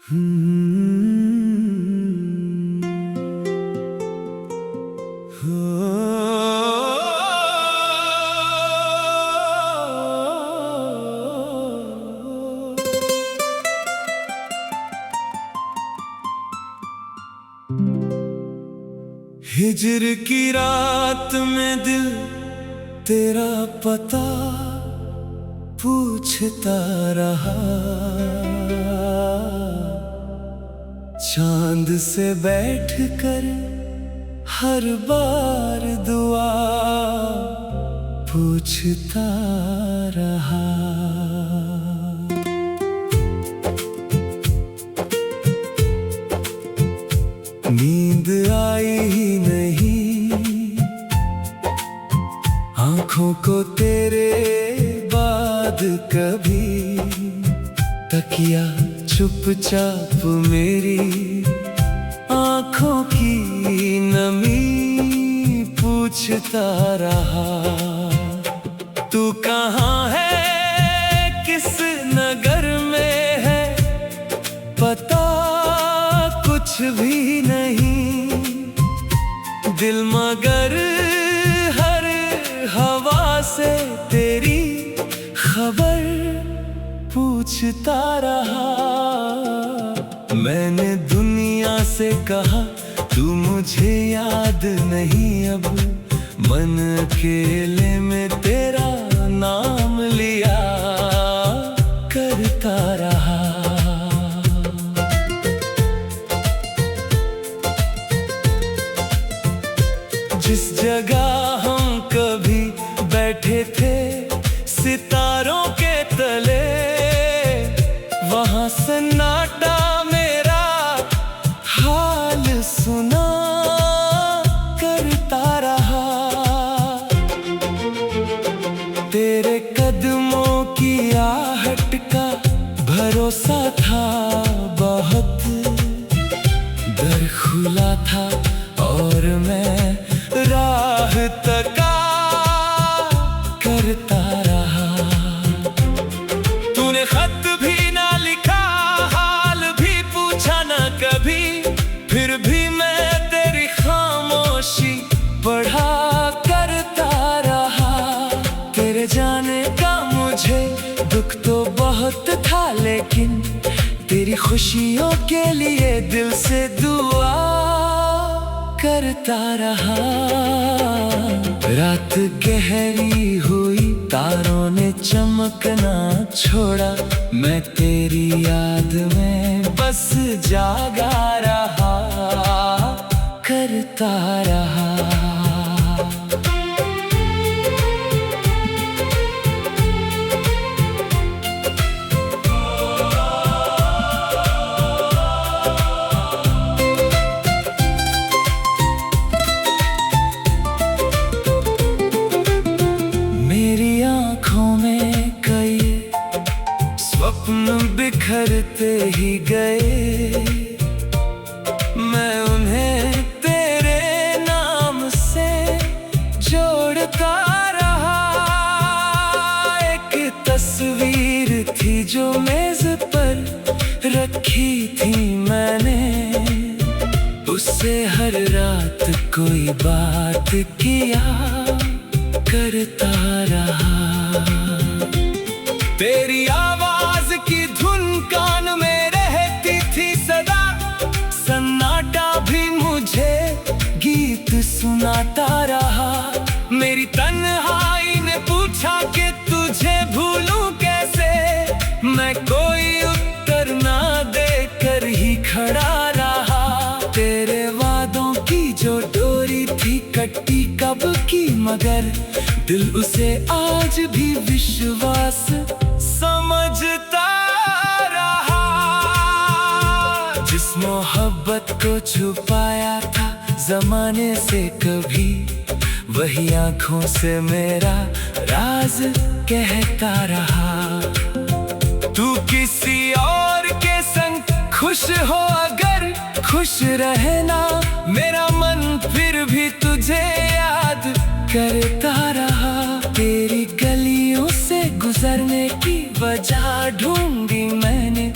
हिज्र की रात में दिल तेरा पता पूछता रहा। चांद से बैठकर हर बार दुआ पूछता रहा। नींद आई ही नहीं आंखों को तेरे बाद कभी। तकिया चुपचाप मेरी आंखों की नमी पूछता रहा। तू कहाँ है, किस नगर में है, पता कुछ भी नहीं। दिल मगर हर हवा से तेरी खबर पूछता रहा। मैंने दुनिया से कहा तू मुझे याद नहीं अब। मन अकेले में तेरा नाम लिया करता रहा। जिस जगह हम कभी बैठे थे सितारों के तले, वहां सन्नाटा मेरा हाल सुना करता रहा। तेरे कदमों की आहट का भरोसा था बहुत। दर खुला था और मैं राह तका करता रहा। तूने खत भी ना लिखा, हाल भी पूछा ना कभी। फिर भी मैं तेरी खामोशी पढ़ा करता रहा। तेरे जाने का मुझे दुख तो बहुत था, लेकिन तेरी खुशियों के लिए दिल से दुआ करता रहा। रात गहरी हुई, तारों ने चमकना छोड़ा। मैं तेरी याद में बस जागा रहा करता रहा। स्वप्न बिखरते ही गए, मैं उन्हें तेरे नाम से जोड़ता रहा। एक तस्वीर थी जो मेज पर रखी थी मैंने, उससे हर रात कोई बात किया करता रहा। तेरी आवाज की धुन कान में रहती थी सदा। सन्नाटा भी मुझे गीत सुनाता रहा। मेरी तन्हाई ने पूछा कि तुझे भूलूं कैसे। मैं कोई उत्तर ना देकर ही खड़ा रहा। तेरे वादों की जो डोरी थी कटी कब की, मगर दिल उसे आज भी विश्वास समझता रहा। जिस मोहब्बत को छुपाया था जमाने से कभी, वही आंखों से मेरा राज कहता रहा। तू किसी और के संग खुश हो अगर खुश रहना, मेरा मन फिर भी तुझे याद करता रहा। तेरी गलियों से गुजरने की वजह ढूंढी मैंने,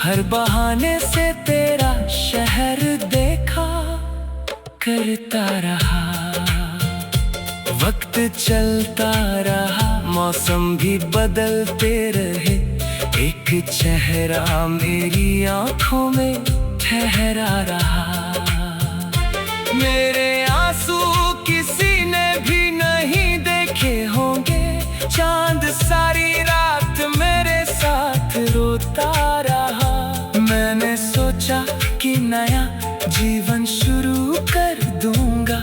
हर बहाने से तेरा शहर देखा करता रहा। वक्त चलता रहा, मौसम भी बदलते रहे, एक चेहरा मेरी आंखों में ठहरा रहा। मेरे आंसू किसी ने भी नहीं देखे होंगे, चांद सारी रात मेरे साथ रोता रहा। मैंने सोचा कि नया जीवन शुरू कर दूंगा,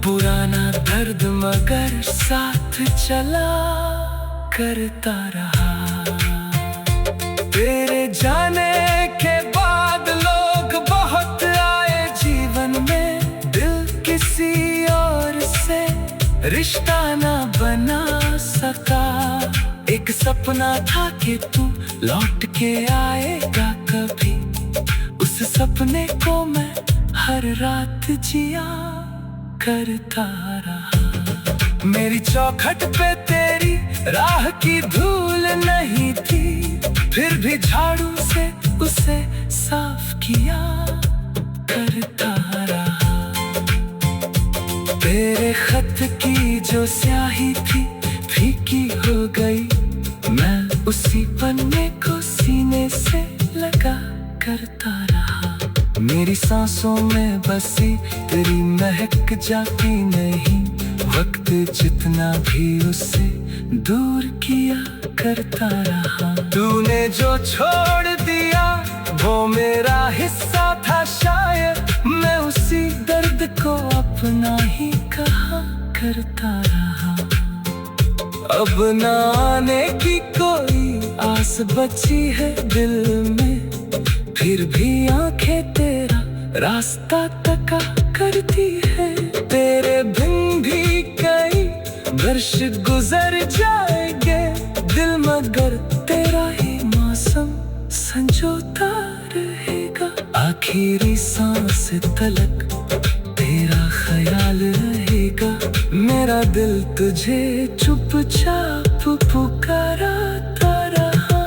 पुराना दर्द मगर साथ चला करता रहा। तेरे जाने के बाद लोग बहुत आए जीवन में, दिल किसी और से रिश्ता ना बना सका। एक सपना था कि तू लौट के आएगा कभी, उस सपने को मैं हर रात जिया करता रहा। मेरी चौखट पे तेरी राह की धूल नहीं थी, फिर भी झाड़ू से उसे साफ किया करता रहा। तेरे खत की जो स्याही थी फीकी हो गई, मैं उसी पन्ने को सीने से लगा करता रहा। मेरी सांसों में बसी तेरी महक जाती नहीं, वक्त जितना भी उससे दूर किया करता रहा। तूने जो छोड़ दिया वो मेरा हिस्सा था शायद, मैं उसी दर्द को अपना ही कहा करता रहा। अब ना आने की कोई आस बची है दिल में, फिर भी आंखें तेरा रास्ता तका करती है। तेरे बिन भी कई वर्ष गुजर जाएंगे, दिल मगर तेरा ही मौसम संजोता रहेगा। आखिरी सांस तलक तेरा ख्याल रहेगा, मेरा दिल तुझे चुपचाप पुकाराता रहा।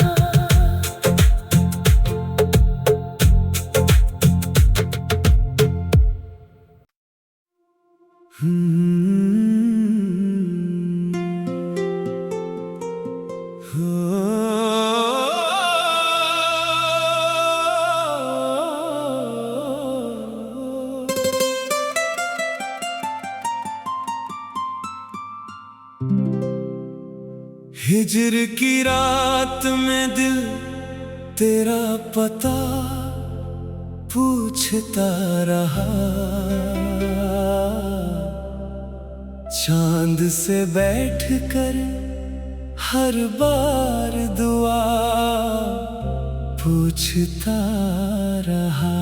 हिजर की रात में दिल तेरा पता पूछता रहा, चांद से बैठकर हर बार दुआ पूछता रहा।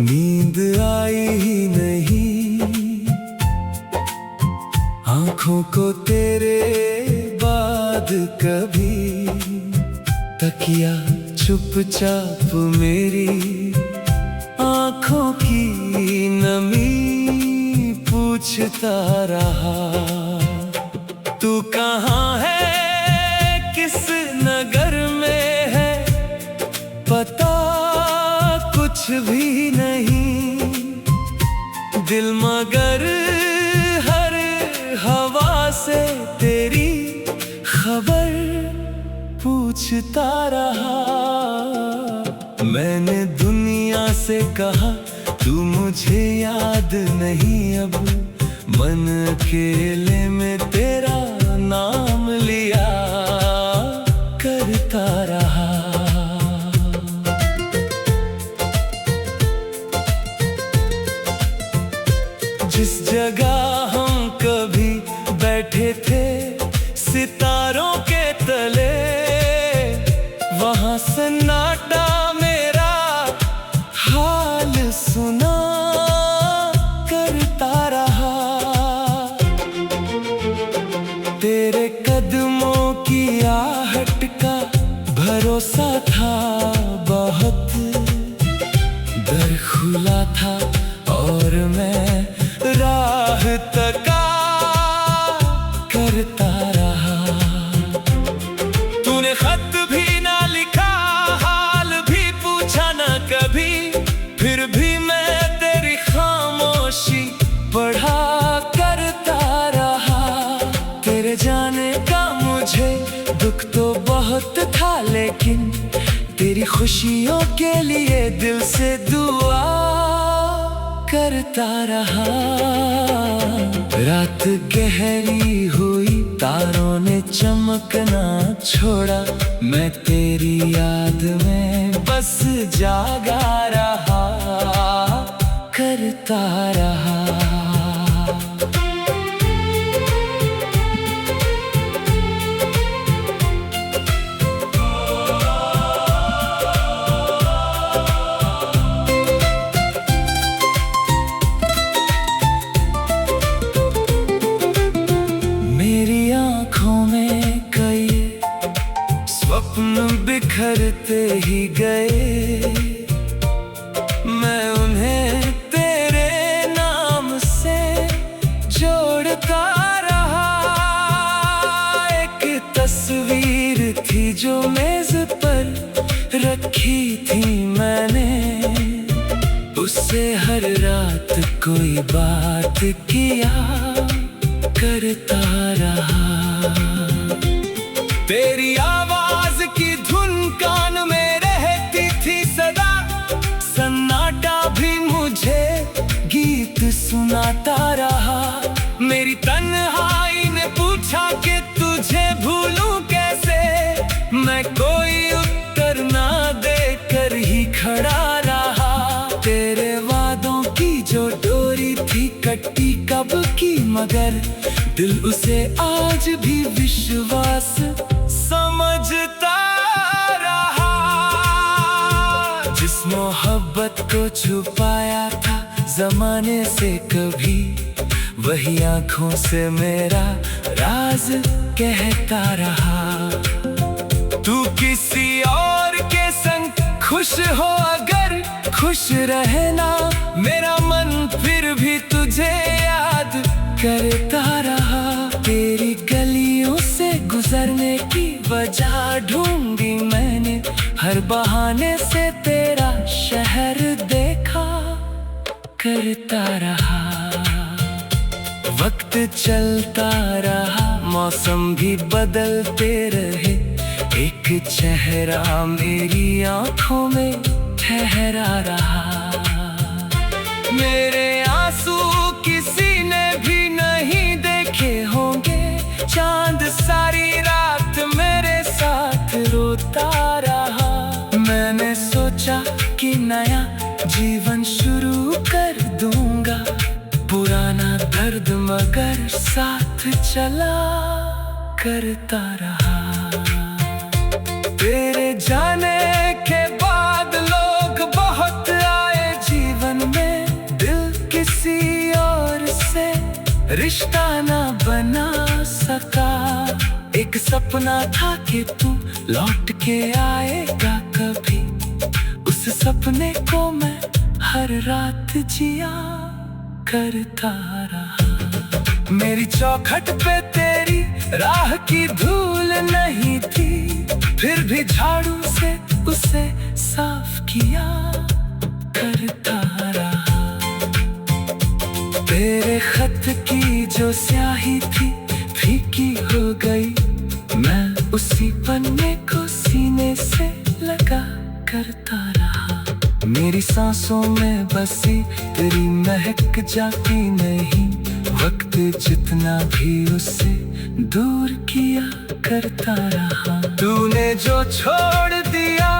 नींद आई ही नहीं आंखों को तेरे बाद कभी, तकिया चुपचाप मेरी आंखों की नमी पूछता रहा। तू कहाँ है, किस नगर में है, पता कुछ भी नहीं, दिल मगर हर हवा से तेरी खबर पूछता रहा। मैंने दुनिया से कहा तू मुझे याद नहीं, अब मन अकेले में तेरा नाम लिया करता रहा। जिस जगह हम कभी बैठे थे सितारों के तले, वहां सन्नाटा मेरा हाल सुना करता रहा। तेरे कदमों की आहट का भरोसा था बहुत, दर खुला था और मैं राह तका कर करता रहा। तूने खत भी ना लिखा, हाल भी पूछा ना कभी, फिर भी मैं तेरी खामोशी पढ़ा करता रहा। तेरे जाने का मुझे दुख तो बहुत था, लेकिन तेरी खुशियों के लिए दिल से दुआ करता रहा। रात गहरी हुई, तारों ने चमकना छोड़ा, मैं तेरी याद में बस जागा रहा, करता रहा। मेरी आँखों में कई स्वप्न बिखरते ही गए, मैं उन्हें तेरे नाम से जोड़ता रहा। एक तस्वीर थी जो मेज पर रखी थी मैंने, उससे हर रात कोई बात किया करता रहा। तेरी आवाज की धुन कान में रहती थी सदा, सन्नाटा भी मुझे गीत सुनाता रहा। मेरी तन्हाई ने पूछा कि तुझे भूलूं कैसे, मैं कोई उत्तर ना देकर ही खड़ा रहा। तेरे वादों की जो डोरी थी कटी कब की, मगर दिल उसे आज भी विश्वास समझता रहा। जिस मोहब्बत को छुपाया था जमाने से कभी, वही आंखों से मेरा राज कहता रहा। तू किसी और के संग खुश हो अगर खुश रहना, मेरा मन फिर भी तुझे याद करता रहा। तेरी गलियों से गुजरने की वजह ढूंढी मैंने, हर बहाने से तेरा शहर देखा करता रहा। वक्त चलता रहा, मौसम भी बदलते रहे, एक चेहरा मेरी आंखों में ठहरा रहा। मेरे आंसू किसी ने भी नहीं देखे होंगे, चांद सारी रात मेरे साथ रोता रहा। मैंने सोचा कि नया जीवन शुरू कर दूंगा, पुराना दर्द मगर साथ चला करता रहा। तेरे जाने के बाद लोग बहुत आए जीवन में, दिल किसी और से रिश्ता ना बना सका। एक सपना था कि तू लौट के आएगा कभी, उस सपने को मैं हर रात जिया करता रहा। मेरी चौखट पे तेरी राह की धूल नहीं थी, फिर भी झाड़ू से उसे साफ किया करता रहा। तेरे खत की जो स्याही थी फीकी हो गई, मैं उसी पन्ने को सीने से लगा करता रहा। मेरी सांसों में बसी तेरी महक जाती नहीं, वक्त जितना भी उससे दूर किया करता रहा। तूने जो छोड़ दिया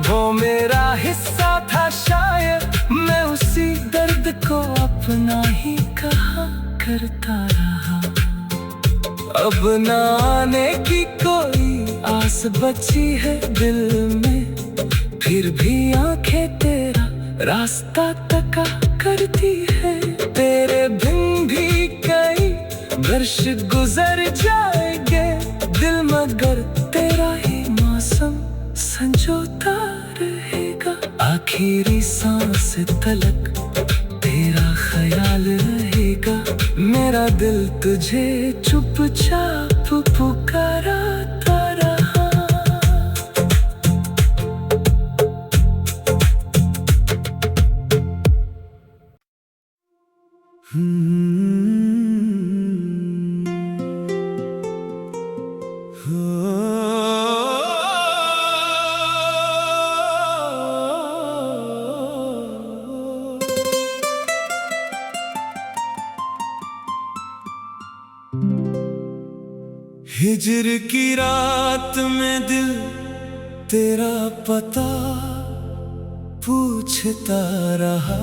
वो मेरा हिस्सा था शायद, मैं उसी दर्द को अपना ही कहा करता रहा। अब न आने की कोई आस बची है दिल में, फिर भी आंखें तेरा रास्ता तका करती है। तेरे बिन भी कई वर्ष गुजर जाएंगे, दिल मगर तेरा ही मौसम संजोता रहेगा। आखिरी सांस तलक तेरा ख्याल रहेगा, मेरा दिल तुझे चुपचाप हिज्र की रात में दिल तेरा पता पूछता रहा।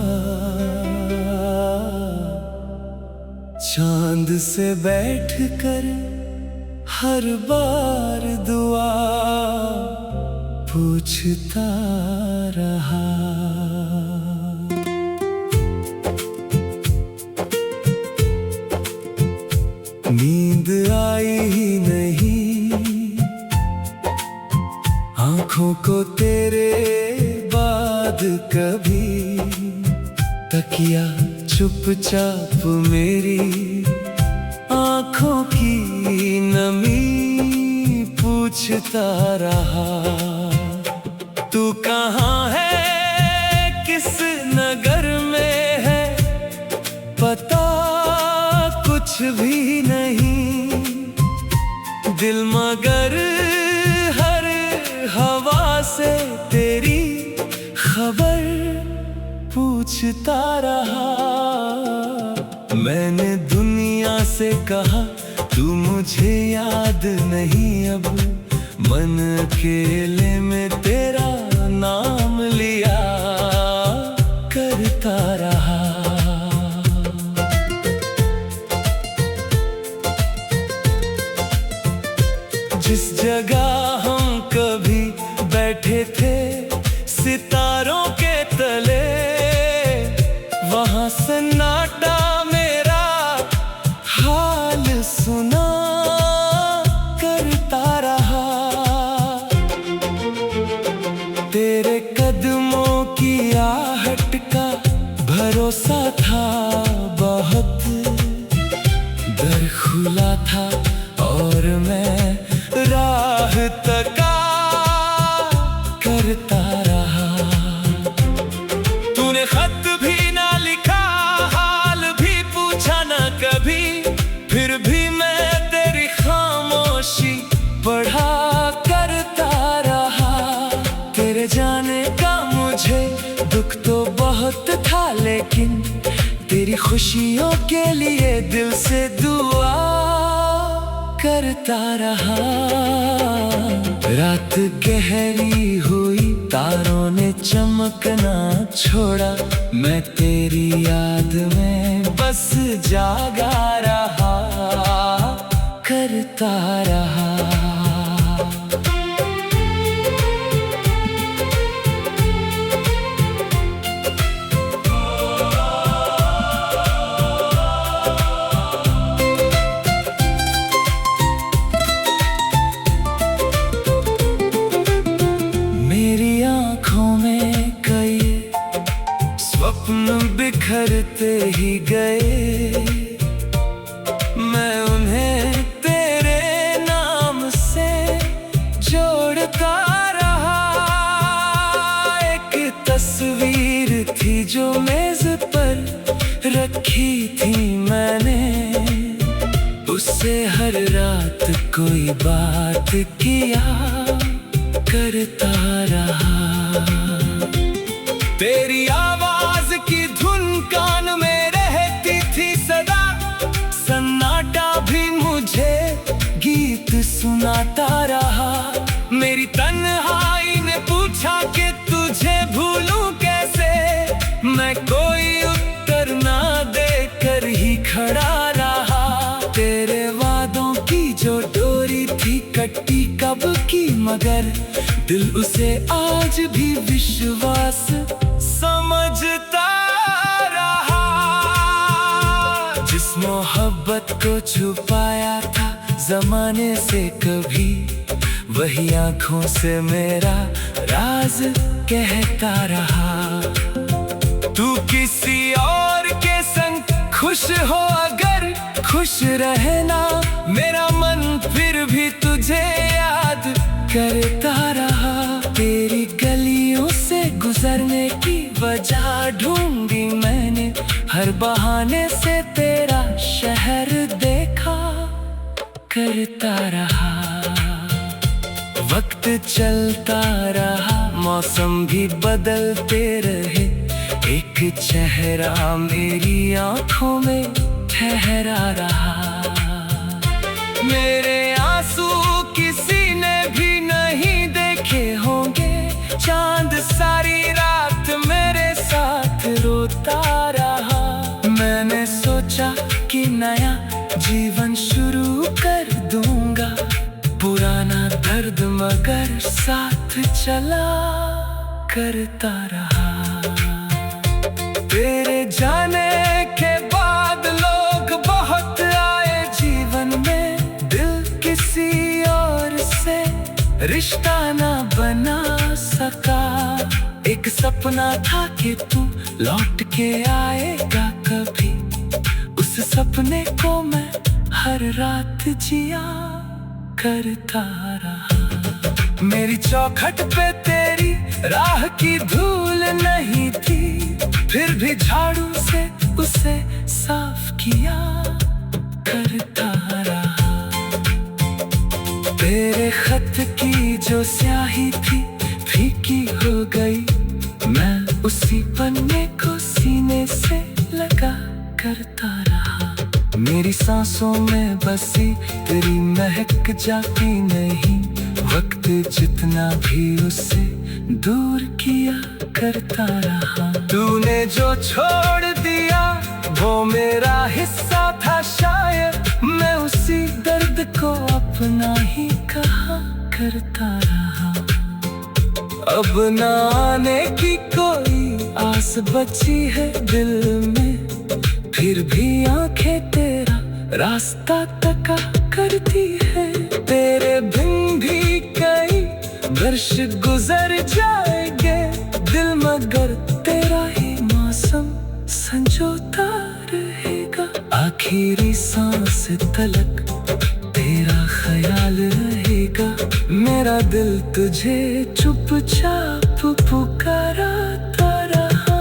चांद से बैठकर हर बार दुआ पूछता रहा। नींद आई ही नहीं आंखों को तेरे बाद कभी। तकिया चुपचाप मेरी आंखों की नमी पूछता रहा। तू कहाँ है किस नगर में है पता कुछ भी नहीं। दिल मगर हर हवा से तेरी खबर पूछता रहा। मैंने दुनिया से कहा तू मुझे याद नहीं अब। मन अकेले में तेरा नाम लिया करता रहा। जिस जगह हम कभी बैठे थे सितारों के तले, वहां सन्नाटा मेरा हाल सुना करता रहा। तेरे कदमों की आहट का भरोसा था बहुत। दर खुला था और मैं राह तका करता रहा। तूने खत भी ना लिखा हाल भी पूछा ना कभी, फिर भी मैं तेरी खामोशी पढ़ा करता रहा। तेरे जाने का मुझे दुख तो बहुत था लेकिन तेरी खुशियों के लिए दिल से दुआ करता रहा। रात गहरी हुई तारों ने चमकना छोड़ा, मैं तेरी याद में बस जागा रहा करता रहा। बिखरते ही गए, मैं उन्हें तेरे नाम से जोड़ता रहा। एक तस्वीर थी जो मेज पर रखी थी मैंने, उससे हर रात कोई बात किया करता रहा। तेरी आवाज की धुन कान में रहती थी सदा, सन्नाटा भी मुझे गीत सुनाता रहा। मेरी तन्हाई ने पूछा कि तुझे भूलूं कैसे, मैं कोई उत्तर ना देकर ही खड़ा रहा। तेरे वादों की जो डोरी थी कटी कब की, मगर दिल उसे आज भी विश्वास समझता रहा। जिस मोहब्बत को छुपाया था जमाने से कभी, वही आंखों से मेरा राज कहता रहा। तू किसी और के संग खुश हो अगर खुश रहना, मेरा मन फिर भी तुझे याद करता रहा। तेरी गलियों से गुजरने की वजह ढूंढी मैंने, हर बहाने से तेरा शहर देखा करता रहा। वक्त चलता रहा, मौसम भी बदलते रहे, एक चेहरा मेरी आंखों में ठहरा रहा। मेरे आस दर्द मगर साथ चला करता रहा। तेरे जाने के बाद लोग बहुत आए जीवन में, दिल किसी और से रिश्ता ना बना सका। एक सपना था कि तू लौट के आएगा कभी, उस सपने को मैं हर रात जिया करता रहा। मेरी चौखट पे तेरी राह की धूल नहीं थी, फिर भी झाड़ू से उसे साफ किया करता रहा। तेरे खत की जो स्याही थी फीकी हो गई, मैं उसी पन्ने को सीने से लगा करता रहा। मेरी सांसों में बसी तेरी महक जाती नहीं, वक्त जितना भी उससे दूर किया करता रहा। तूने जो छोड़ दिया वो मेरा हिस्सा था शायद, मैं उसी दर्द को अपना ही कहा करता रहा। अब ना आने की कोई आस बची है दिल में, फिर भी आंखें तेरा रास्ता तका करती है। तेरे बिन भी कई वर्ष गुजर जाएंगे, दिल मगर तेरा ही मौसम संजोता रहेगा। आखिरी सांस तलक तेरा ख्याल रहेगा, मेरा दिल तुझे चुपचाप पुकाराता रहा।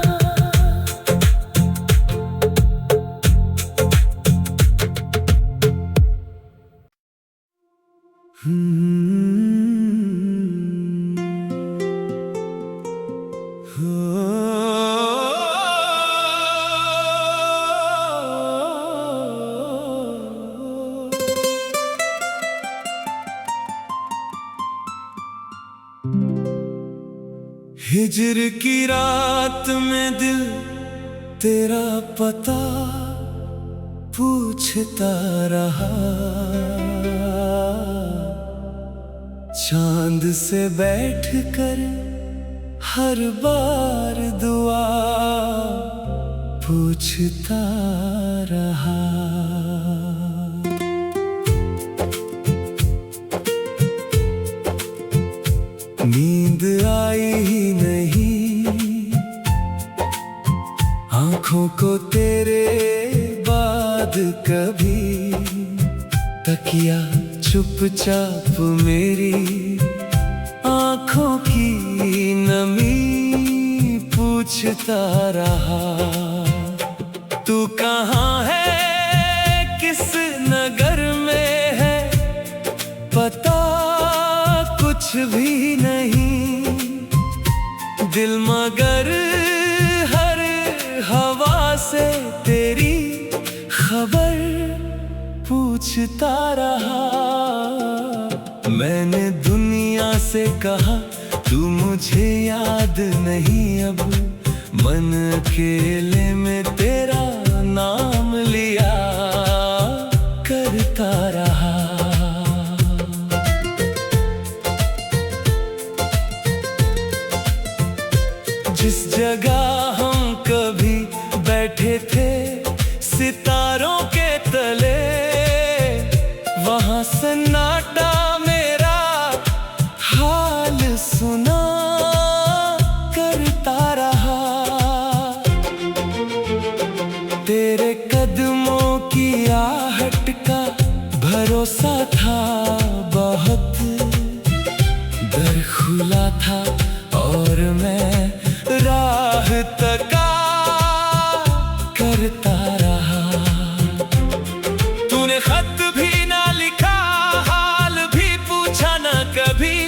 हिजर की रात में दिल तेरा पता पूछता रहा, चांद से बैठकर हर बार दुआ पूछता रहा। नींद आई ही नहीं आँखों को तेरे बाद कभी, तकिया चुपचाप मेरी आँखों की नमी पूछता रहा। तू कहाँ है, किस नगर में है, पता कुछ भी नहीं। दिल मगर हर हवा से तेरी खबर पूछता रहा। मैंने दुनिया से कहा तू मुझे याद नहीं, अब मन अकेले में तेरा नाम लिया करता रहा। जिस जगह हम कभी बैठे थे सितारों के तले, वहां सन्नाटा मेरा हाल सुना करता रहा। तेरे कदमों की आहट का भरोसा था बहुत, दर खुला था और मैं राह तका करता रहा। तूने खत भी ना लिखा, हाल भी पूछा ना कभी,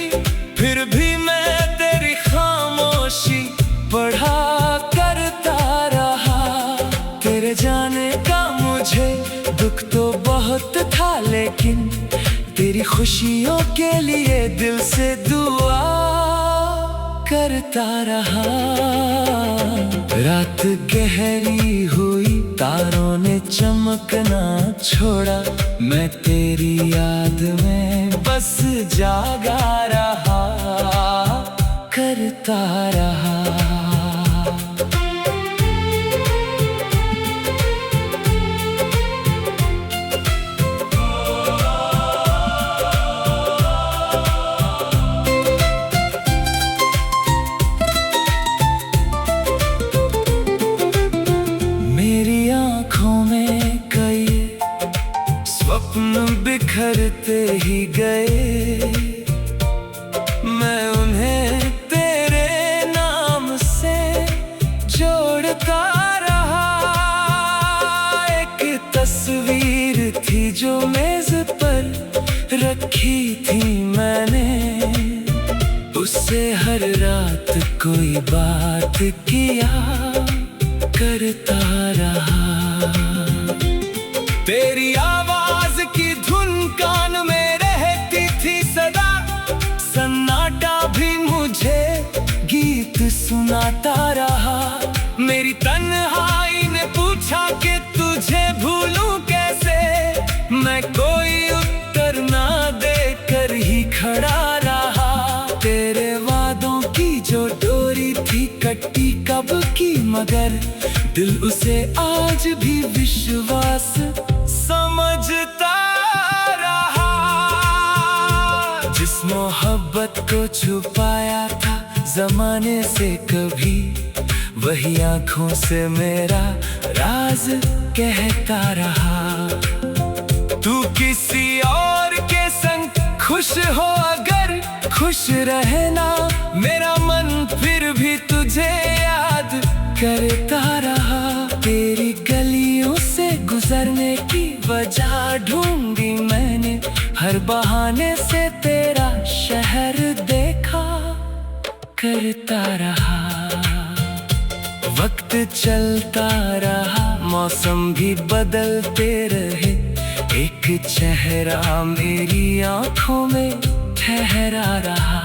फिर भी मैं तेरी खामोशी पढ़ा करता रहा। तेरे जाने का मुझे दुख तो बहुत था, लेकिन तेरी खुशियों के लिए दिल से दुआ करता रहा। रात गहरी हुई, तारों ने चमकना छोड़ा, मैं तेरी याद में बस जागा रहा, करता रहा। मेरी आँखों में कई स्वप्न बिखरते ही गए, मैं उन्हें तेरे नाम से जोड़ता रहा। एक तस्वीर थी जो मेज पर रखी थी मैंने, उससे हर रात कोई बात किया करता रहा। तेरी आवाज की धुन कान में रहती थी सदा, सन्नाटा भी मुझे गीत सुनाता रहा। मेरी तन्हाई ने पूछा कि तुझे भूलूं कैसे, मैं कोई उत्तर ना देकर ही खड़ा रहा। तेरे वादों की जो डोरी थी कटी कब की, मगर दिल उसे आज भी विश्वास समझता रहा। जिस मोहब्बत को छुपाया था जमाने से कभी, वही आंखों से मेरा राज कहता रहा। तू किसी और के संग खुश हो अगर खुश रहना, मेरा मन फिर भी तुझे याद करता रहा। तेरी गलियों से गुजरने की वजह ढूंढी मैंने, हर बहाने से तेरा शहर देखा करता रहा। वक्त चलता रहा, मौसम भी बदलते रहे, एक चेहरा मेरी आंखों में ठहरा रहा।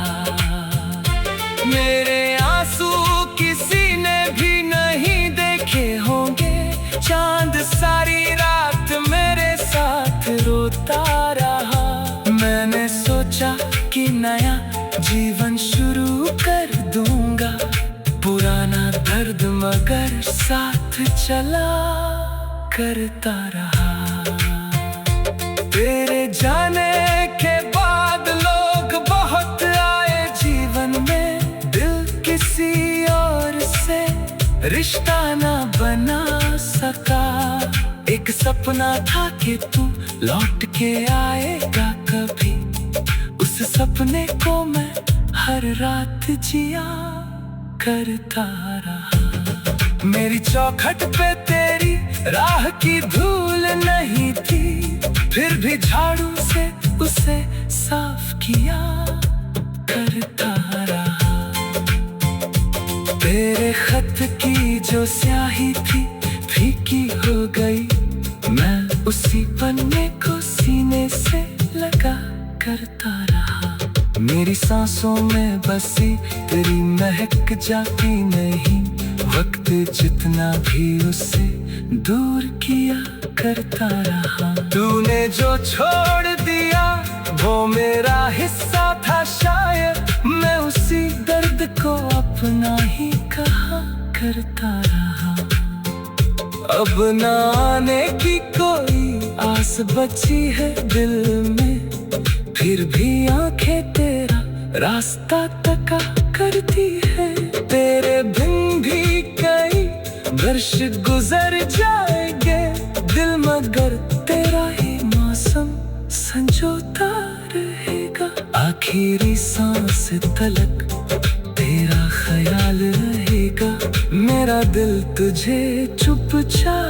मेरे आंसू किसी ने भी नहीं देखे होंगे, चांद सारी रात मेरे साथ रोता रहा। मैंने सोचा कि नया जीवन शुरू कर दूंगा, पुराना दर्द मगर साथ चला करता रहा। तेरे जाने के बाद लोग बहुत आए जीवन में, दिल किसी और से रिश्ता ना बना सका। एक सपना था कि तू लौट के आएगा कभी, उस सपने को मैं हर रात जिया करता रहा। मेरी चौखट पे तेरी राह की धूल नहीं थी, फिर भी झाड़ू से उसे साफ किया करता रहा। तेरे खत की जो स्याही थी फीकी हो गई, मैं उसी पन्ने को सीने से लगा करता रहा। मेरी सांसों में बसी तेरी महक जाती नहीं, वक्त जितना भी उससे दूर किया करता रहा। तूने जो छोड़ दिया वो मेरा हिस्सा था शायद, मैं उसी दर्द को अपना ही कहा करता रहा। अब न आने की कोई आस बची है दिल में, फिर भी आंखें तेरा रास्ता तका करती है। तेरे बिन भी कई वर्ष गुजर जाएंगे, दिल मगर तेरा ही मौसम संजोता रहेगा। आखिरी सांस तलक तेरा ख्याल रहेगा, मेरा दिल तुझे चुपचाप